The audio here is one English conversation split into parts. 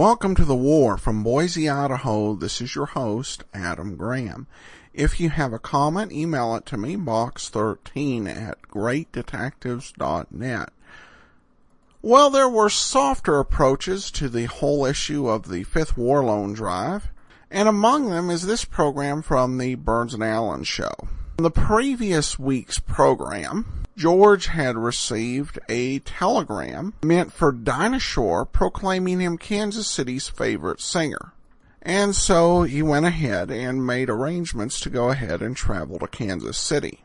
Welcome to The War from Boise, Idaho. This is your host, Adam Graham. If you have a comment, email it to me, box13@greatdetectives.net. Well, there were softer approaches to the whole issue of the Fifth War Loan Drive, and among them is this program from the Burns and Allen Show. In the previous week's program, George had received a telegram meant for Dinah Shore proclaiming him Kansas City's favorite singer. And so he went ahead and made arrangements to go ahead and travel to Kansas City.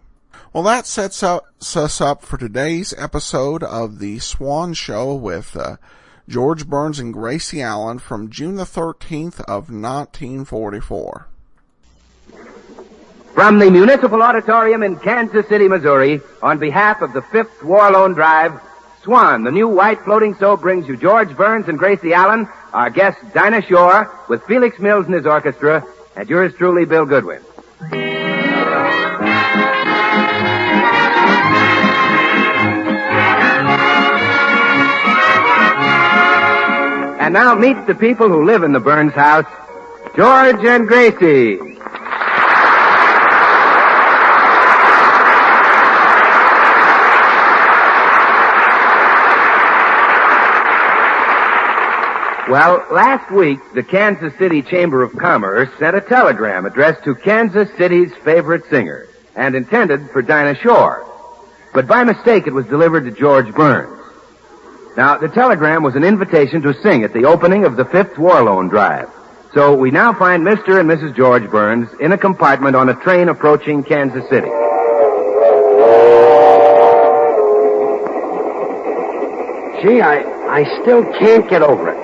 Well, that sets us up for today's episode of the Swan Show with George Burns and Gracie Allen from June the 13th of 1944. From the Municipal Auditorium in Kansas City, Missouri, on behalf of the Fifth War Loan Drive, Swan, the new white floating soap, brings you George Burns and Gracie Allen, our guest Dinah Shore, with Felix Mills and his orchestra, and yours truly, Bill Goodwin. And now meet the people who live in the Burns house, George and Gracie. Well, last week, the Kansas City Chamber of Commerce sent a telegram addressed to Kansas City's favorite singer and intended for Dinah Shore. But by mistake, it was delivered to George Burns. Now, the telegram was an invitation to sing at the opening of the Fifth War Loan Drive. So we now find Mr. and Mrs. George Burns in a compartment on a train approaching Kansas City. Gee, I still can't get over it.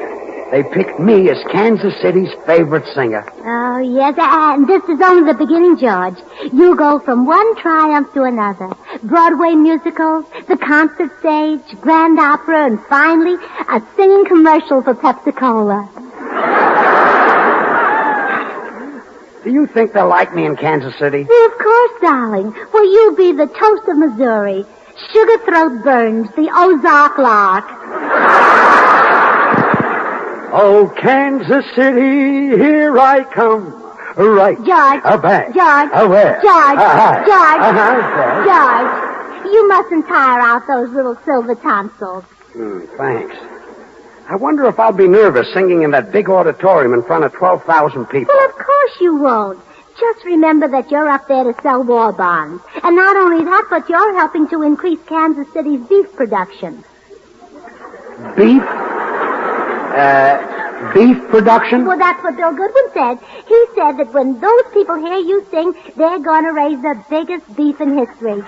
They picked me as Kansas City's favorite singer. Oh, yes, and this is only the beginning, George. You go from one triumph to another. Broadway musicals, the concert stage, grand opera, and finally, a singing commercial for Pepsi-Cola. Do you think they'll like me in Kansas City? Well, of course, darling. Well, you'll be the toast of Missouri. Sugar Throat Burns, the Ozark Lark. Oh, Kansas City, here I come. Right. George. Back. George. Where? George. George. George. George. You mustn't tire out those little silver tonsils. Thanks. I wonder if I'll be nervous singing in that big auditorium in front of 12,000 people. Well, of course you won't. Just remember that you're up there to sell war bonds. And not only that, but you're helping to increase Kansas City's beef production. Beef? Beef production? Well, that's what Bill Goodwin said. He said that when those people hear you sing, they're going to raise the biggest beef in history.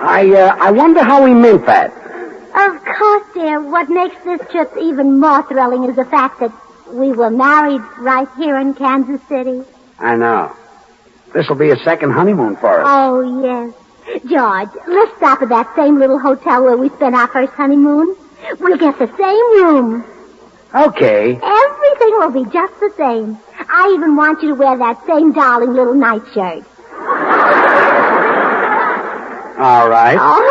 I wonder how he meant that. Of course, dear. What makes this trip even more thrilling is the fact that we were married right here in Kansas City. I know. This'll be a second honeymoon for us. Oh, yes. George, let's stop at that same little hotel where we spent our first honeymoon. We'll get the same room. Okay. Everything will be just the same. I even want you to wear that same darling little nightshirt. All right. Oh,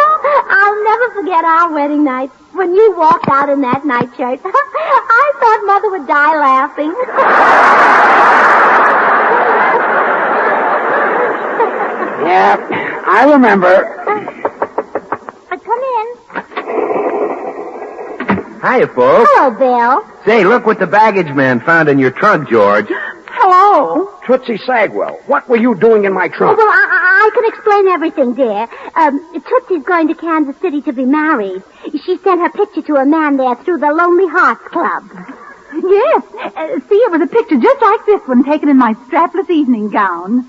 I'll never forget our wedding night. When you walked out in that nightshirt, I thought Mother would die laughing. Yeah, I remember. Come in. Hiya, folks. Hello, Bill. Say, look what the baggage man found in your trunk, George. Hello. Tootsie Sagwell, what were you doing in my trunk? Well, I can explain everything, dear. Tootsie's going to Kansas City to be married. She sent her picture to a man there through the Lonely Hearts Club. Yes. See, it was a picture just like this one taken in my strapless evening gown.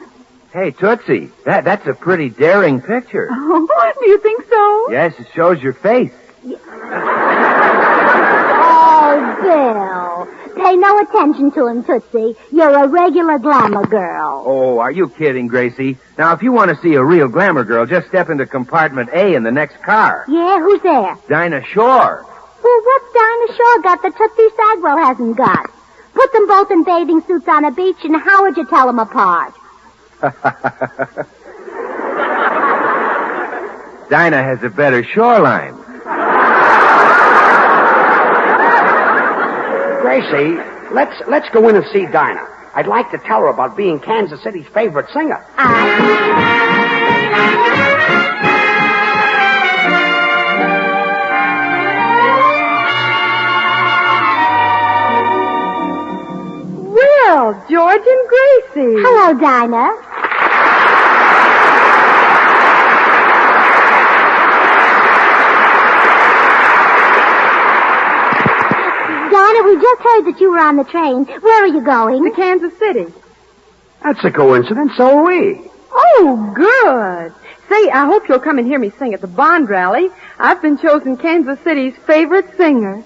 Hey, Tootsie, that's a pretty daring picture. Oh, do you think so? Yes, it shows your face. Oh, Bill. Pay no attention to him, Tootsie. You're a regular glamour girl. Oh, are you kidding, Gracie? Now, if you want to see a real glamour girl, just step into compartment A in the next car. Yeah, who's there? Dinah Shore. Well, what's Dinah Shore got that Tootsie Sagwell hasn't got? Put them both in bathing suits on a beach, and how would you tell them apart? Dinah has a better shoreline. Gracie, let's go in and see Dinah. I'd like to tell her about being Kansas City's favorite singer. Well, George and Gracie. Hello, Dinah. Dinah, we just heard that you were on the train. Where are you going? To Kansas City. That's a coincidence, so are we. Oh, good. Say, I hope you'll come and hear me sing at the Bond rally. I've been chosen Kansas City's favorite singer.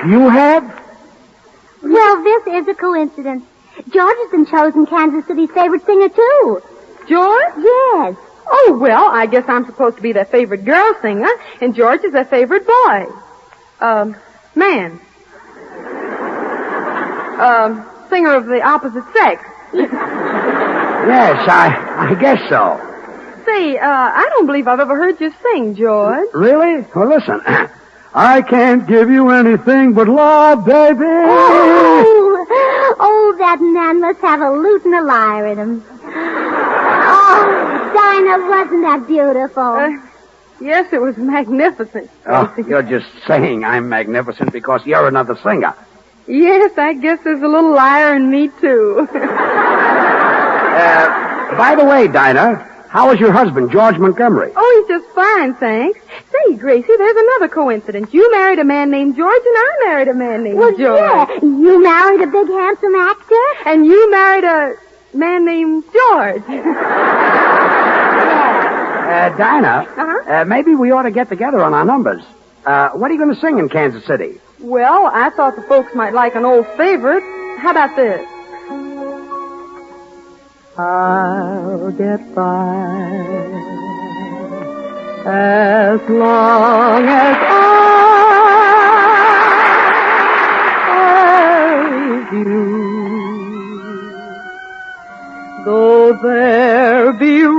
You have? Well, this is a coincidence. George has been chosen Kansas City's favorite singer, too. George? Yes. Oh, well, I guess I'm supposed to be their favorite girl singer, and George is their favorite boy. Man. Singer of the opposite sex. Yes, I guess so. Say, I don't believe I've ever heard you sing, George. Really? Well, listen. I can't give you anything but love, baby. Oh, that man must have a lute and a lyre in him. Oh, Dinah, wasn't that beautiful? Yes, it was magnificent. Oh, you're just saying I'm magnificent because you're another singer. Yes, I guess there's a little liar in me, too. By the way, Dinah, how is your husband, George Montgomery? Oh, he's just fine, thanks. Say, Gracie, there's another coincidence. You married a man named George, and I married a man named George. Yeah, you married a big, handsome actor? And you married a man named George. Dinah, maybe we ought to get together on our numbers. What are you going to sing in Kansas City? Well, I thought the folks might like an old favorite. How about this? I'll get by as long as I have you. Though there be rain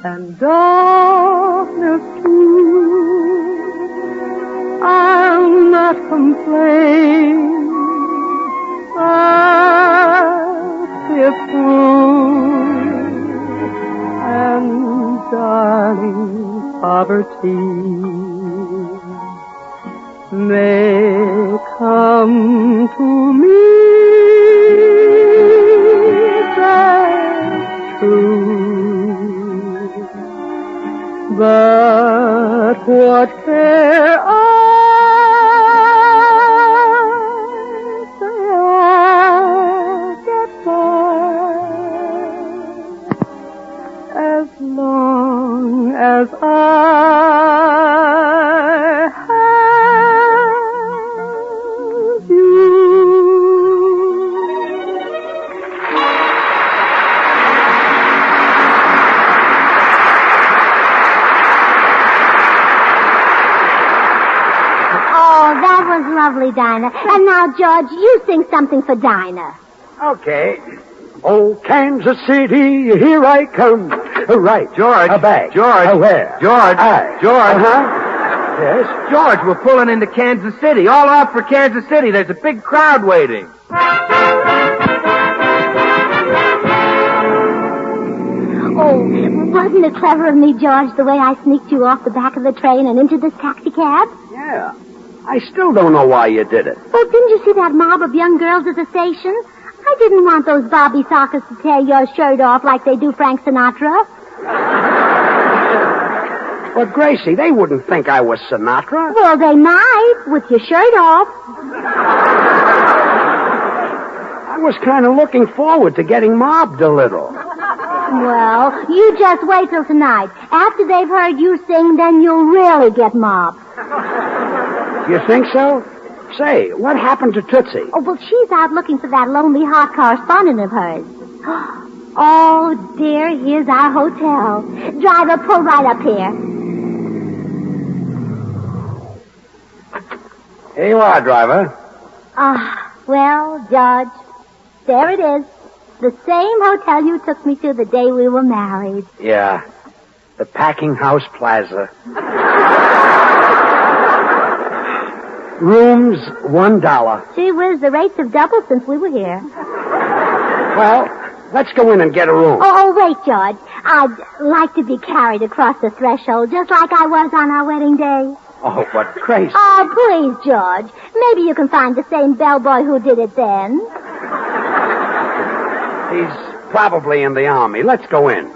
and darkness too, I'll not complain. I'll sit through, and darling, poverty may come to me. That's true, but what care I? As I have you. Oh, that was lovely, Dinah. And now, George, you sing something for Dinah. Okay. Oh, Kansas City, here I come. Right. George. A bag. George. Where? George. Aye. George. Uh-huh. Yes? George, we're pulling into Kansas City. All out for Kansas City. There's a big crowd waiting. Oh, wasn't it clever of me, George, the way I sneaked you off the back of the train and into this taxicab? Yeah. I still don't know why you did it. Well, didn't you see that mob of young girls at the station? I didn't want those Bobby Sockers to tear your shirt off like they do Frank Sinatra. But, Gracie, they wouldn't think I was Sinatra. Well, they might, with your shirt off. I was kind of looking forward to getting mobbed a little. Well, you just wait till tonight. After they've heard you sing, then you'll really get mobbed. You think so? Say, what happened to Tootsie? Oh, well, she's out looking for that lonely heart correspondent of hers. Oh, dear, here's our hotel. Driver, pull right up here. Here you are, driver. Well, George, there it is. The same hotel you took me to the day we were married. Yeah. The Packing House Plaza. Rooms, $1. Gee whiz, the rates have doubled since we were here. Well, let's go in and get a room. Oh, wait, George. I'd like to be carried across the threshold just like I was on our wedding day. Oh, what crazy. Oh, please, George. Maybe you can find the same bellboy who did it then. He's probably in the army. Let's go in.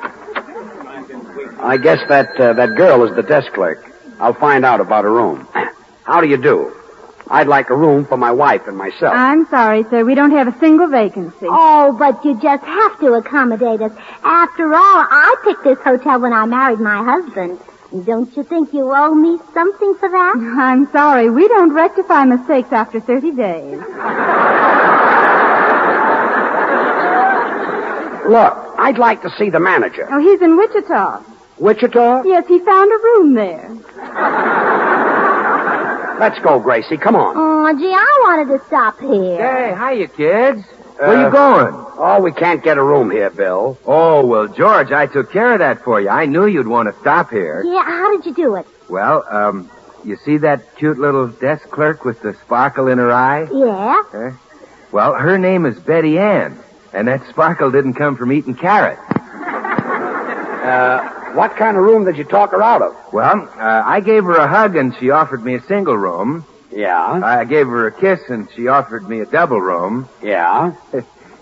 I guess that girl is the desk clerk. I'll find out about a room. How do you do? I'd like a room for my wife and myself. I'm sorry, sir. We don't have a single vacancy. Oh, but you just have to accommodate us. After all, I picked this hotel when I married my husband. Don't you think you owe me something for that? I'm sorry. We don't rectify mistakes after 30 days. Look, I'd like to see the manager. Oh, he's in Wichita. Wichita? Yes, he found a room there. Let's go, Gracie. Come on. Oh, gee, I wanted to stop here. Hey, hiya, kids. Where you going? Oh, we can't get a room here, Bill. Oh, well, George, I took care of that for you. I knew you'd want to stop here. Yeah, how did you do it? Well, you see that cute little desk clerk with the sparkle in her eye? Yeah? Well, her name is Betty Ann, and that sparkle didn't come from eating carrots. What kind of room did you talk her out of? Well, I gave her a hug, and she offered me a single room. Yeah? I gave her a kiss, and she offered me a double room. Yeah?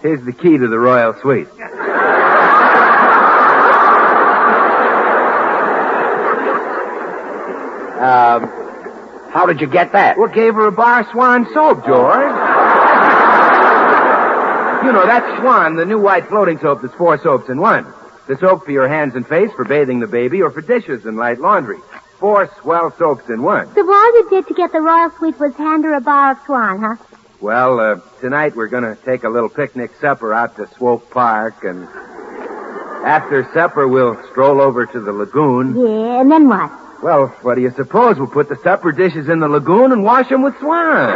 Here's the key to the royal suite. How did you get that? Well, gave her a bar Swan soap, George. You know, that's Swan, the new white floating soap that's 4 soaps in one. The soap for your hands and face, for bathing the baby, or for dishes and light laundry. 4 swell soaps in one. So all you did to get the royal suite was hand her a bar of Swan, huh? Well, tonight we're going to take a little picnic supper out to Swope Park, and after supper we'll stroll over to the lagoon. Yeah, and then what? Well, what do you suppose? We'll put the supper dishes in the lagoon and wash them with Swan.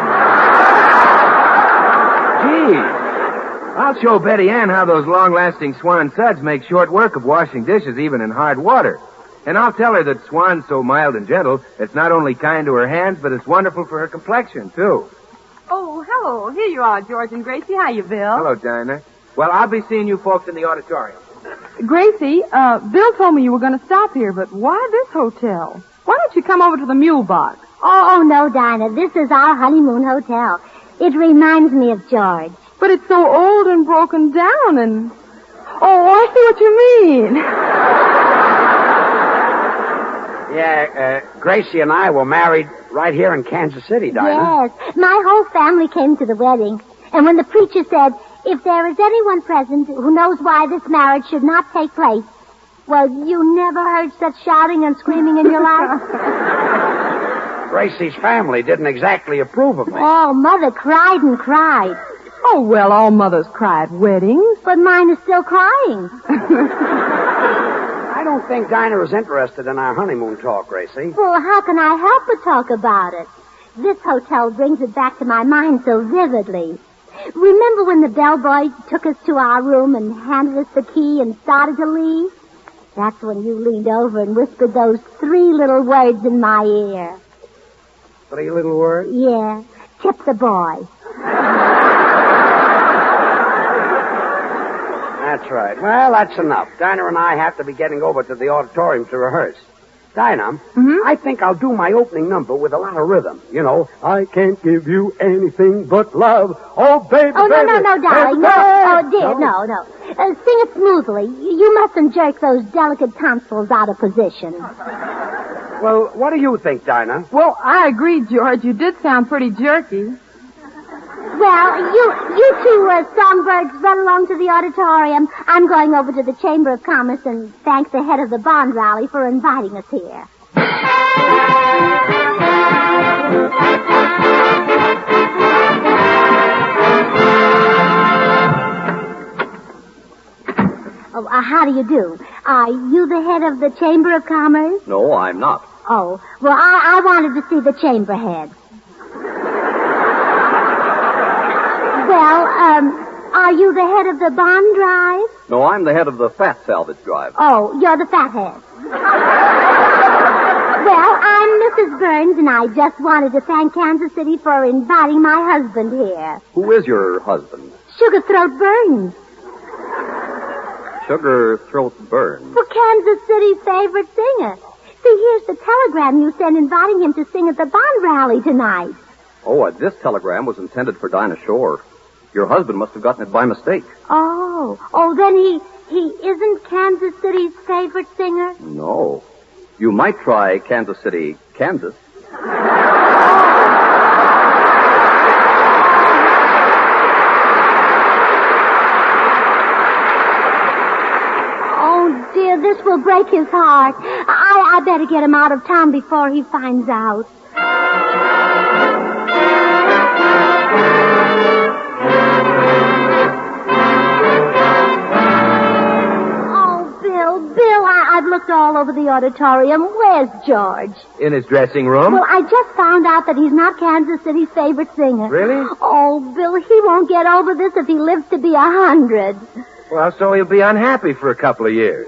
Gee, I'll show Betty Ann how those long-lasting Swan suds make short work of washing dishes even in hard water. And I'll tell her that Swan's so mild and gentle, it's not only kind to her hands, but it's wonderful for her complexion, too. Oh, hello. Here you are, George and Gracie. How you, Bill? Hello, Dinah. Well, I'll be seeing you folks in the auditorium. Gracie, Bill told me you were going to stop here, but why this hotel? Why don't you come over to the Mule Box? Oh, no, Dinah. This is our honeymoon hotel. It reminds me of George. But it's so old and broken down and... Oh, I see what you mean. Yeah, Gracie and I were married right here in Kansas City, Dinah. Yes. My whole family came to the wedding. And when the preacher said, if there is anyone present who knows why this marriage should not take place, well, you never heard such shouting and screaming in your life? Gracie's family didn't exactly approve of me. Oh, Mother cried and cried. Oh, well, all mothers cry at weddings. But mine is still crying. I don't think Dinah is interested in our honeymoon talk, Gracie. Well, how can I help but talk about it? This hotel brings it back to my mind so vividly. Remember when the bellboy took us to our room and handed us the key and started to leave? That's when you leaned over and whispered those 3 little words in my ear. 3 little words? Yeah. Tip the boy. That's right. Well, that's enough. Dinah and I have to be getting over to the auditorium to rehearse. Dinah, I think I'll do my opening number with a lot of rhythm. You know, I can't give you anything but love. Oh, baby, Oh, no, baby. no, no, darling. No. Oh, dear, no. Sing it smoothly. You mustn't jerk those delicate tonsils out of position. Well, what do you think, Dinah? Well, I agree, George. You did sound pretty jerky. Well, you two songbirds run along to the auditorium. I'm going over to the Chamber of Commerce and thank the head of the bond rally for inviting us here. Oh, how do you do? Are you the head of the Chamber of Commerce? No, I'm not. Oh, well, I wanted to see the chamber head. Well, Are you the head of the bond drive? No, I'm the head of the fat salvage drive. Oh, you're the fathead. Well, I'm Mrs. Burns, and I just wanted to thank Kansas City for inviting my husband here. Who is your husband? Sugar Throat Burns. Sugar Throat Burns. For Kansas City's favorite singer. See, here's the telegram you sent inviting him to sing at the bond rally tonight. Oh, this telegram was intended for Dinah Shore. Your husband must have gotten it by mistake. Oh, then he isn't Kansas City's favorite singer? No. You might try Kansas City, Kansas. Oh, dear, this will break his heart. I better get him out of town before he finds out. Bill, I've looked all over the auditorium. Where's George? In his dressing room? Well, I just found out that he's not Kansas City's favorite singer. Really? Oh, Bill, he won't get over this if he lives to be 100. Well, so he'll be unhappy for a couple of years.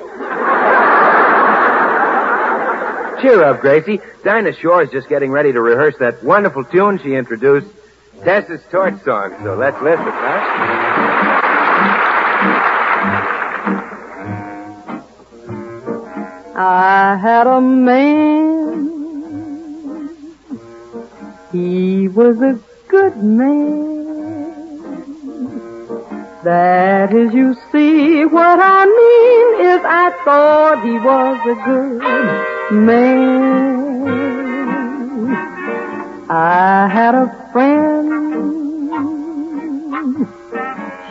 Cheer up, Gracie. Dinah Shore is just getting ready to rehearse that wonderful tune she introduced, Tessa's Torch Song. So let's listen, huh? I had a man. He was a good man. That is, you see, what I mean is I thought he was a good man. I had a friend.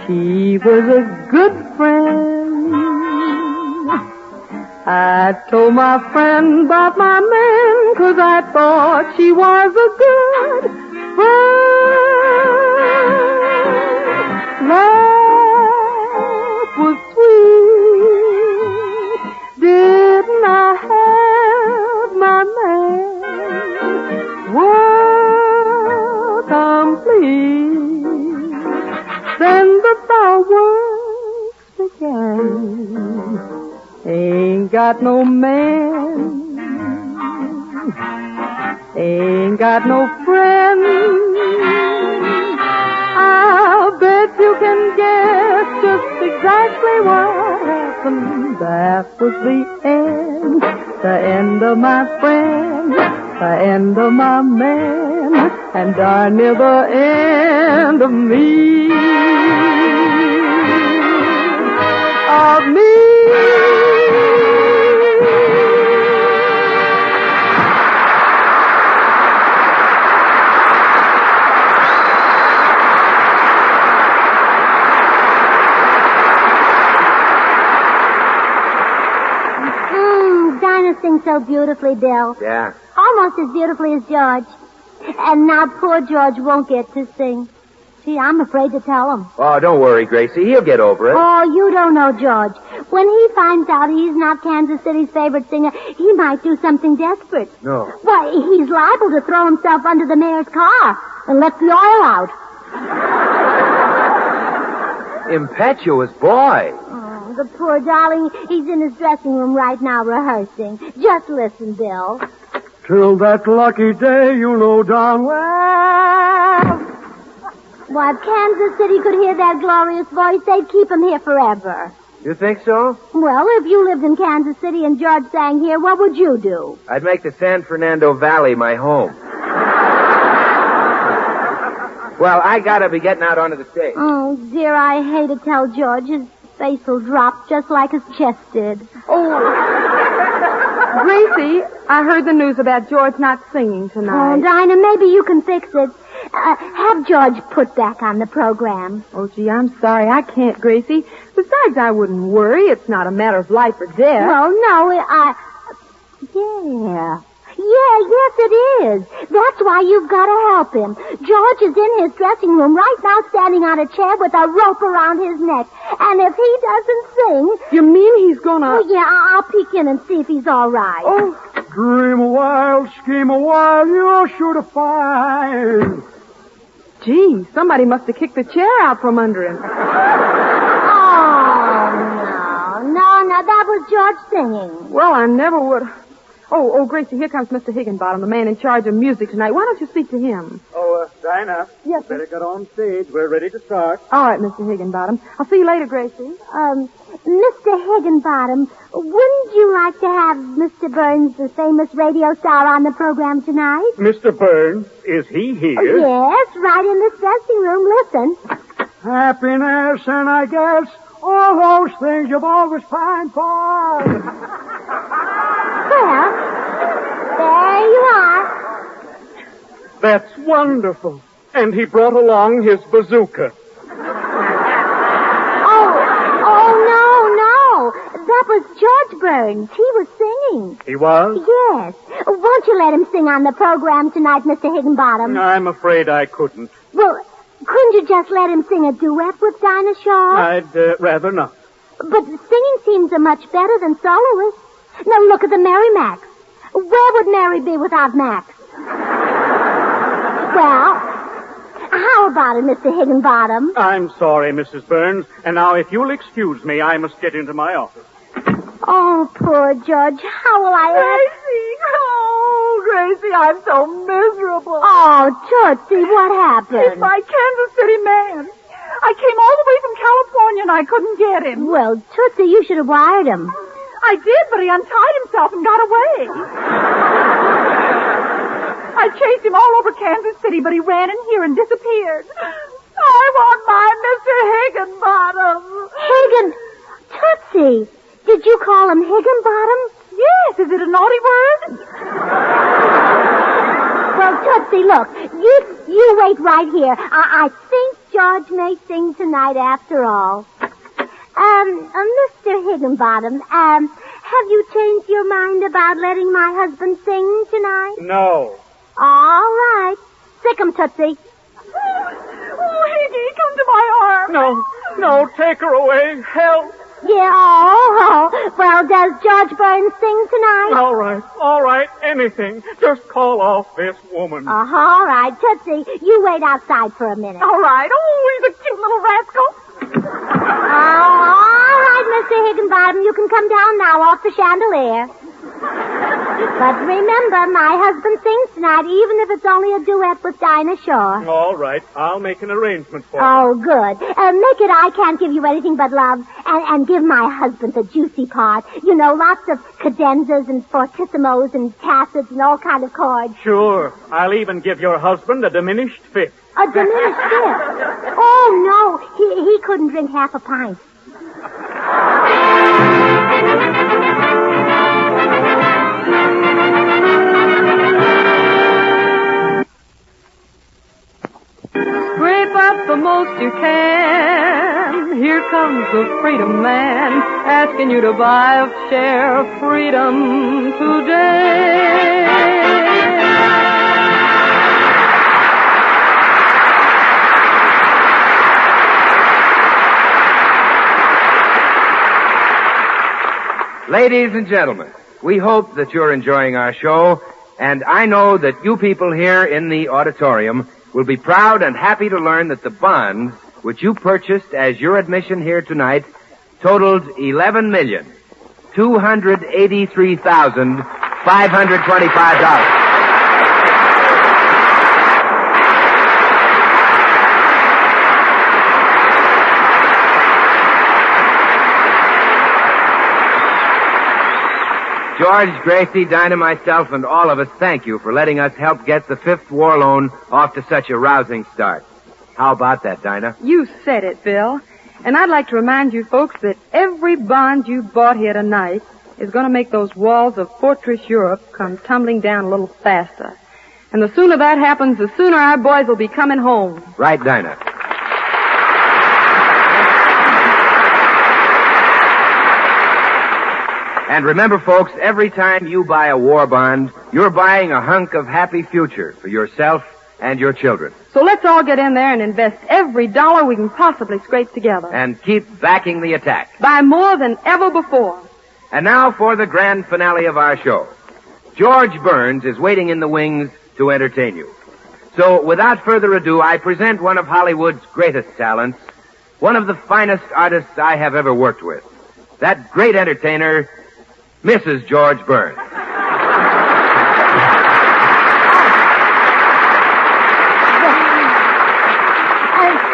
She was a good friend. I told my friend about my man, 'cause I thought she was a good friend. Life was sweet. Didn't I have my man? World complete. Then the fireworks began. Ain't got no man, ain't got no friend. I'll bet you can guess just exactly what happened. That was the end of my friend, the end of my man, and darn near the end of me. Of me. Dinah sings so beautifully, Bill. Yeah. Almost as beautifully as George. And now poor George won't get to sing. Gee, I'm afraid to tell him. Oh, don't worry, Gracie. He'll get over it. Oh, you don't know George. When he finds out he's not Kansas City's favorite singer, he might do something desperate. No. Why, he's liable to throw himself under the mayor's car and let the oil out. Impetuous boy. Oh, the poor darling. He's in his dressing room right now rehearsing. Just listen, Bill. Till that lucky day, you know darn well. Why, if Kansas City could hear that glorious voice, they'd keep him here forever. You think so? Well, if you lived in Kansas City and George sang here, what would you do? I'd make the San Fernando Valley my home. Well, I gotta be getting out onto the stage. Oh, dear, I hate to tell George. His face will drop just like his chest did. Oh, Gracie, I heard the news about George not singing Oh, tonight. Dinah, maybe you can fix it. Have George put back on the program. Oh, gee, I'm sorry. I can't, Gracie. Besides, I wouldn't worry. It's not a matter of life or death. Well, no, yes, it is. That's why you've got to help him. George is in his dressing room right now standing on a chair with a rope around his neck. And if he doesn't sing... You mean he's gonna... Oh, yeah, I'll peek in and see if he's all right. Oh, Dream a while, scheme a while, you're sure to find. Gee, somebody must have kicked the chair out from under him. No, that was George singing. Well, I never would. Oh, Gracie, here comes Mr. Higginbottom, the man in charge of music tonight. Why don't you speak to him? Oh, Dinah. Yes, sir. Better get on stage. We're ready to start. All right, Mr. Higginbottom. I'll see you later, Gracie. Mr. Higginbottom, wouldn't you like to have Mr. Burns, the famous radio star, on the program tonight? Mr. Burns, is he here? Yes, right in this dressing room. Listen. Happiness, and I guess all those things you've always pined for. Well, there you are. That's wonderful. And he brought along his bazooka. No. That was George Burns. He was singing. He was? Yes. Won't you let him sing on the program tonight, Mr. Higginbottom? I'm afraid I couldn't. Well, couldn't you just let him sing a duet with Dinah Shore? I'd rather not. But singing seems much better than soloist. Now look at the Merrimacs. Where would Mary be without Max? Well, how about it, Mr. Higginbottom? I'm sorry, Mrs. Burns. And now, if you'll excuse me, I must get into my office. Oh, poor George. How will I... Gracie, I'm so miserable. Oh, Tootsie, what happened? It's my Kansas City man. I came all the way from California and I couldn't get him. Well, Tootsie, you should have wired him. I did, but he untied himself and got away. I chased him all over Kansas City, but he ran in here and disappeared. I want my Mr. Higginbottom. Tootsie, did you call him Higginbottom? Yes, is it a naughty word? Well, Tootsie, look, you wait right here. I think George may sing tonight after all. Mr. Higginbottom, have you changed your mind about letting my husband sing tonight? No. All right. Sick 'em, Tootsie. Oh, Higgy, come to my arms. No, take her away. Help. Yeah, oh. Well, does George Burns sing tonight? All right, anything. Just call off this woman. All right, Tootsie, you wait outside for a minute. All right. Oh, he's a cute little rascal. All right, Mr. Higginbottom, you can come down now off the chandelier. But remember, my husband sings tonight, even if it's only a duet with Dinah Shore. All right, I'll make an arrangement for you. Oh, good. Make it I Can't Give You Anything But Love, and give my husband the juicy part. You know, lots of cadenzas and fortissimos and tacids and all kind of chords. Sure. I'll even give your husband a diminished fifth. A diminished fifth? Oh, no. He couldn't drink half a pint. Scrape up the most you can. Here comes the freedom man, asking you to buy a share of freedom today. Ladies and gentlemen, we hope that you're enjoying our show, and I know that you people here in the auditorium will be proud and happy to learn that the bonds which you purchased as your admission here tonight totaled $11,283,525. George, Gracie, Dinah, myself, and all of us thank you for letting us help get the Fifth War Loan off to such a rousing start. How about that, Dinah? You said it, Bill. And I'd like to remind you folks that every bond you bought here tonight is going to make those walls of Fortress Europe come tumbling down a little faster. And the sooner that happens, the sooner our boys will be coming home. Right, Dinah. And remember, folks, every time you buy a war bond, you're buying a hunk of happy future for yourself and your children. So let's all get in there and invest every dollar we can possibly scrape together. And keep backing the attack. Buy more than ever before. And now for the grand finale of our show. George Burns is waiting in the wings to entertain you. So, without further ado, I present one of Hollywood's greatest talents, one of the finest artists I have ever worked with, that great entertainer, Mrs. George Burns.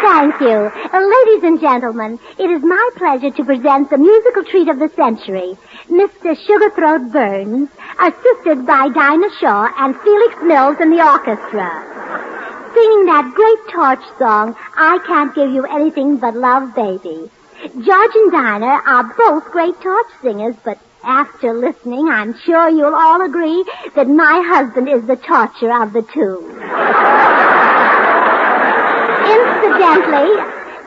Thank you. Ladies and gentlemen, it is my pleasure to present the musical treat of the century, Mr. Sugarthroat Burns, assisted by Dinah Shore and Felix Mills in the orchestra, singing that great torch song, I Can't Give You Anything But Love, Baby. George and Dinah are both great torch singers, but after listening, I'm sure you'll all agree that my husband is the torcher of the two. Incidentally,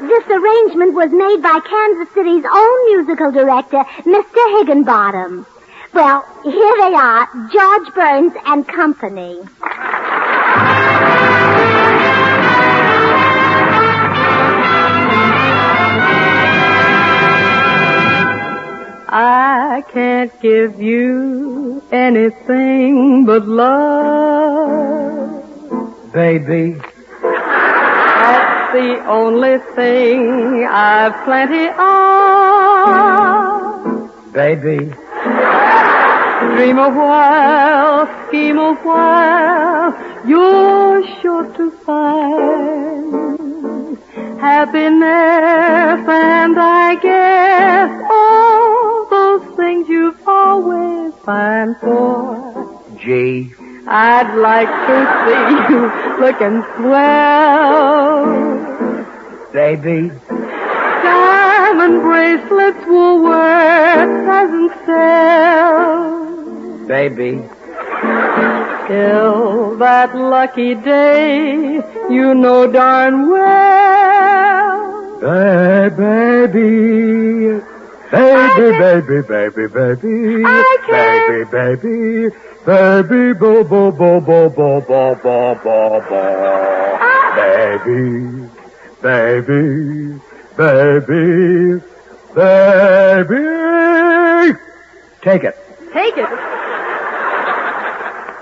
this arrangement was made by Kansas City's own musical director, Mr. Higginbottom. Well, here they are, George Burns and Company. I can't give you anything but love, Baby. That's the only thing I've plenty of. Baby. Dream a while, scheme a while, you're sure to find happiness, and I guess all those things you've always pined for. G. I'd like to see you looking swell. Baby. Diamond bracelets Woolworth doesn't sell. Baby. Till that lucky day, you know darn well. Baby. Baby, baby, baby. I can't. Baby. Baby, bo, bo, bo, bo, bo, bo, bo, bo, bo. Baby. Baby. Baby. Baby. Take it. Take it.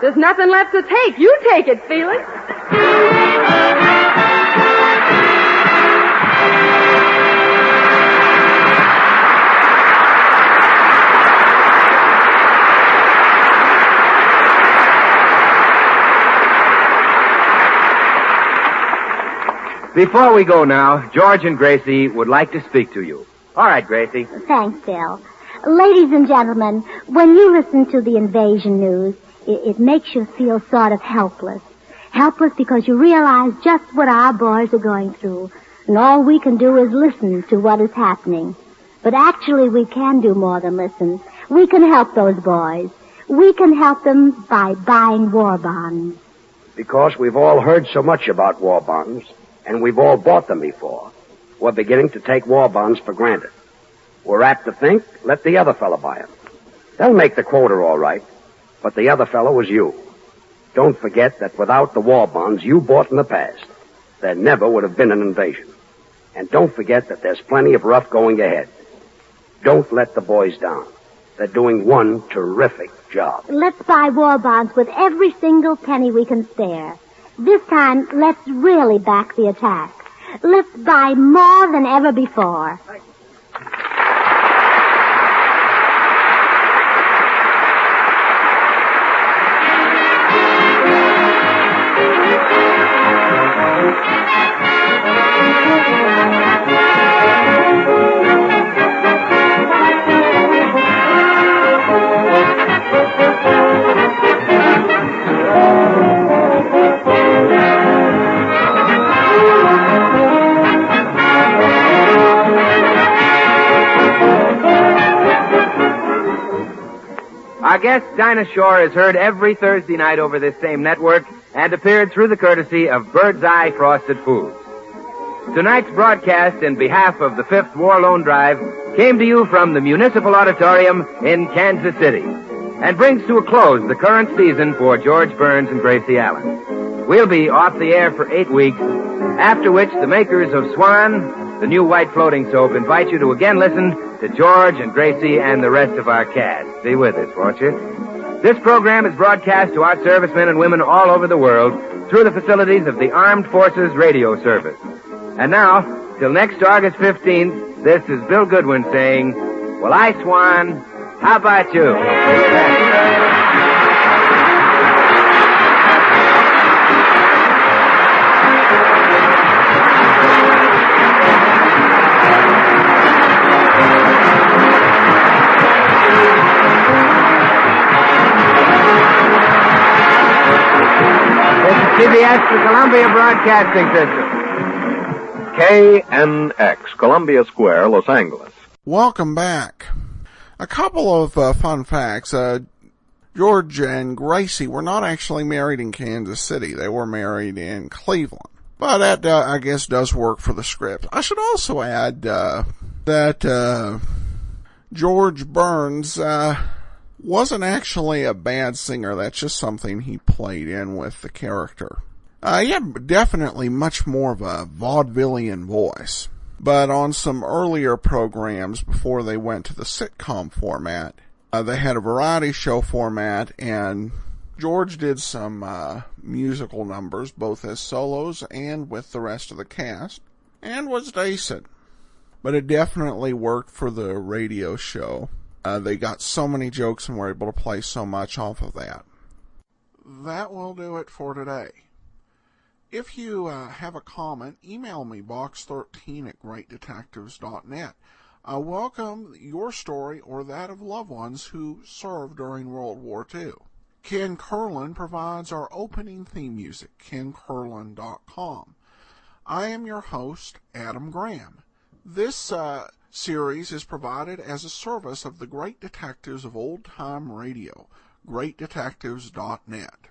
There's nothing left to take. You take it, Felix. Before we go now, George and Gracie would like to speak to you. All right, Gracie. Thanks, Bill. Ladies and gentlemen, when you listen to the invasion news, it makes you feel sort of helpless. Helpless because you realize just what our boys are going through, and all we can do is listen to what is happening. But actually, we can do more than listen. We can help those boys. We can help them by buying war bonds. Because we've all heard so much about war bonds, and we've all bought them before, we're beginning to take war bonds for granted. We're apt to think, let the other fellow buy them. They'll make the quota all right, but the other fellow was you. Don't forget that without the war bonds you bought in the past, there never would have been an invasion. And don't forget that there's plenty of rough going ahead. Don't let the boys down. They're doing one terrific job. Let's buy war bonds with every single penny we can spare. This time, let's really back the attack. Let's buy more than ever before. Our guest, Dinah Shore, is heard every Thursday night over this same network and appeared through the courtesy of Bird's Eye Frosted Foods. Tonight's broadcast in behalf of the 5th War Loan Drive came to you from the Municipal Auditorium in Kansas City and brings to a close the current season for George Burns and Gracie Allen. We'll be off the air for 8 weeks, after which the makers of Swan, the new white floating soap, invite you to again listen to George and Gracie and the rest of our cast. Be with us, won't you? This program is broadcast to our servicemen and women all over the world through the facilities of the Armed Forces Radio Service. And now, till next August 15th, this is Bill Goodwin saying, well, I swan, how about you? CBS, the Columbia Broadcasting System. KNX, Columbia Square, Los Angeles. Welcome back. A couple of fun facts. George and Gracie were not actually married in Kansas City. They were married in Cleveland. But that, I guess, does work for the script. I should also add that George Burns wasn't actually a bad singer. That's just something he played in with the character. He had definitely much more of a vaudevillian voice. But on some earlier programs, before they went to the sitcom format, they had a variety show format, and George did some musical numbers, both as solos and with the rest of the cast, and was decent. But it definitely worked for the radio show. They got so many jokes and were able to play so much off of that. That will do it for today. If you have a comment, email me, box13@greatdetectives.net. I welcome your story or that of loved ones who served during World War II. Ken Curlin provides our opening theme music, kencurlin.com. I am your host, Adam Graham. This series is provided as a service of the Great Detectives of Old Time Radio, greatdetectives.net.